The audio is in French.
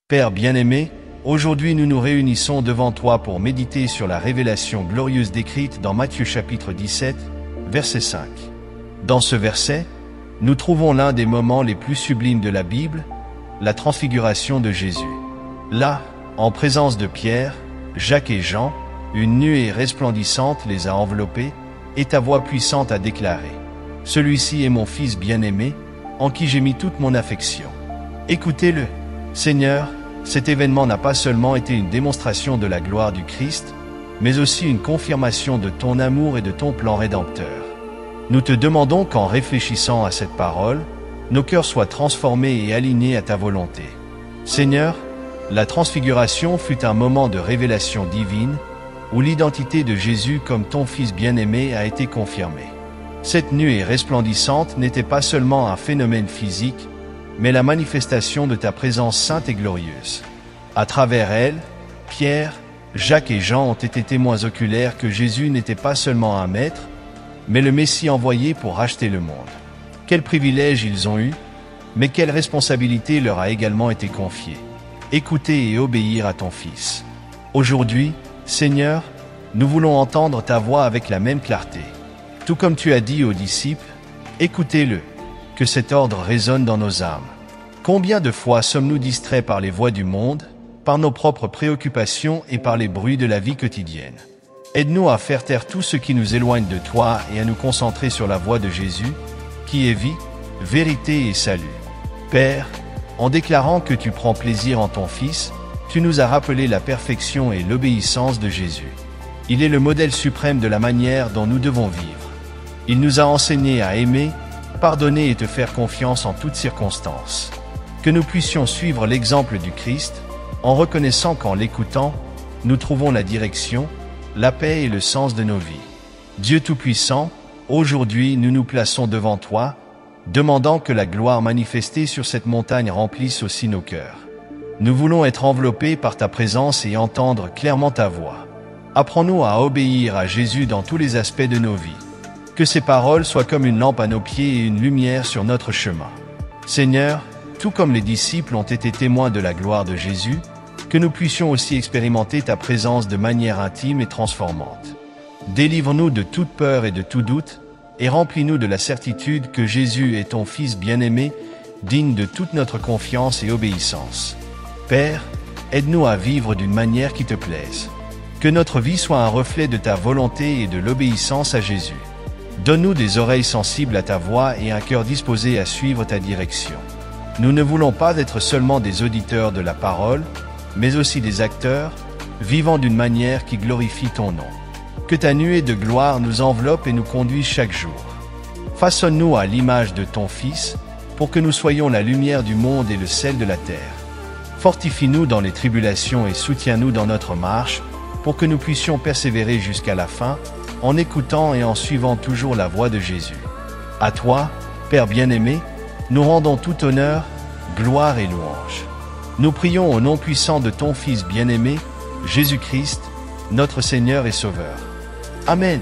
Père bien-aimé, aujourd'hui nous nous réunissons devant toi pour méditer sur la révélation glorieuse décrite dans Matthieu chapitre 17, verset 5. Dans ce verset, nous trouvons l'un des moments les plus sublimes de la Bible, la transfiguration de Jésus. Là, en présence de Pierre, Jacques et Jean, une nuée resplendissante les a enveloppés, et ta voix puissante a déclaré : « Celui-ci est mon Fils bien-aimé, en qui j'ai mis toute mon affection. Écoutez-le. » Seigneur, cet événement n'a pas seulement été une démonstration de la gloire du Christ, mais aussi une confirmation de ton amour et de ton plan rédempteur. Nous te demandons qu'en réfléchissant à cette parole, nos cœurs soient transformés et alignés à ta volonté. Seigneur, la transfiguration fut un moment de révélation divine, où l'identité de Jésus comme ton Fils bien-aimé a été confirmée. Cette nuée resplendissante n'était pas seulement un phénomène physique, mais la manifestation de ta présence sainte et glorieuse. À travers elle, Pierre, Jacques et Jean ont été témoins oculaires que Jésus n'était pas seulement un maître, mais le Messie envoyé pour racheter le monde. Quel privilège ils ont eu, mais quelle responsabilité leur a également été confiée. Écouter et obéir à ton Fils. Aujourd'hui, Seigneur, nous voulons entendre ta voix avec la même clarté. Tout comme tu as dit aux disciples, écoutez-le, que cet ordre résonne dans nos âmes. Combien de fois sommes-nous distraits par les voix du monde, par nos propres préoccupations et par les bruits de la vie quotidienne? Aide-nous à faire taire tout ce qui nous éloigne de toi et à nous concentrer sur la voix de Jésus, qui est vie, vérité et salut. Père, en déclarant que tu prends plaisir en ton Fils, tu nous as rappelé la perfection et l'obéissance de Jésus. Il est le modèle suprême de la manière dont nous devons vivre. Il nous a enseigné à aimer, pardonner et te faire confiance en toutes circonstances. Que nous puissions suivre l'exemple du Christ, en reconnaissant qu'en l'écoutant, nous trouvons la direction, la paix et le sens de nos vies. Dieu Tout-Puissant, aujourd'hui nous nous plaçons devant toi, demandant que la gloire manifestée sur cette montagne remplisse aussi nos cœurs. Nous voulons être enveloppés par ta présence et entendre clairement ta voix. Apprends-nous à obéir à Jésus dans tous les aspects de nos vies. Que ces paroles soient comme une lampe à nos pieds et une lumière sur notre chemin. Seigneur, tout comme les disciples ont été témoins de la gloire de Jésus, que nous puissions aussi expérimenter ta présence de manière intime et transformante. Délivre-nous de toute peur et de tout doute, et remplis-nous de la certitude que Jésus est ton Fils bien-aimé, digne de toute notre confiance et obéissance. Père, aide-nous à vivre d'une manière qui te plaise. Que notre vie soit un reflet de ta volonté et de l'obéissance à Jésus. Donne-nous des oreilles sensibles à ta voix et un cœur disposé à suivre ta direction. Nous ne voulons pas être seulement des auditeurs de la parole, mais aussi des acteurs, vivant d'une manière qui glorifie ton nom. Que ta nuée de gloire nous enveloppe et nous conduise chaque jour. Façonne-nous à l'image de ton Fils, pour que nous soyons la lumière du monde et le sel de la terre. Fortifie-nous dans les tribulations et soutiens-nous dans notre marche, pour que nous puissions persévérer jusqu'à la fin, en écoutant et en suivant toujours la voix de Jésus. À toi, Père bien-aimé, nous rendons tout honneur, gloire et louange. Nous prions au nom puissant de ton Fils bien-aimé, Jésus-Christ, notre Seigneur et Sauveur. Amen.